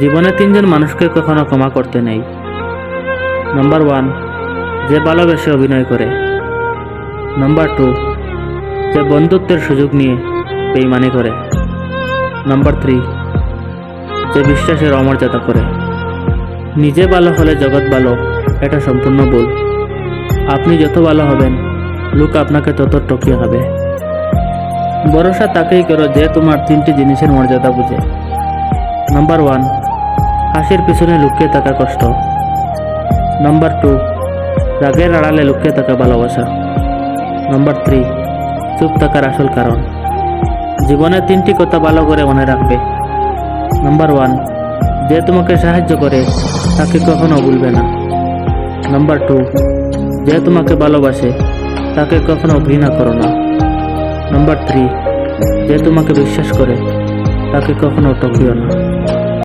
জীবনে তিনজন মানুষকে কখনো ক্ষমা করতে নেই। নাম্বার 1, যে ভালোবেসে অভিনয় করে। নাম্বার 2, যে বন্ধুত্বের সুযোগ নিয়ে বেইমানি করে। নাম্বার 3, যে বিশ্বাসের অমর্যাদা করে। নিজে ভালো হলে জগৎ ভালো, এটা সম্পূর্ণ ভুল। আপনি যত ভালো হবেন, লোক আপনাকে তত টকিয়ে হবে। ভরসা তাকেই করো যে তোমার 3টি জিনিসের মর্যাদা বুঝে। নাম্বার 1, হাসির পিছনে লুকিয়ে থাকা কষ্ট। নাম্বার 2, রাগের আড়ালে লুকিয়ে থাকা ভালোবাসা। নাম্বার 3, চুপ থাকার আসল কারণ। জীবনে 3টি কথা ভালো করে মনে রাখবে। নাম্বার 1, যে তোমাকে সাহায্য করে তাকে কখনো ভুলবে না। নাম্বার 2, যে তোমাকে ভালোবাসে তাকে কখনো ঘৃণা করো না। নাম্বার 3, যে তোমাকে বিশ্বাস করে তাকে কখনো ঠকিও না।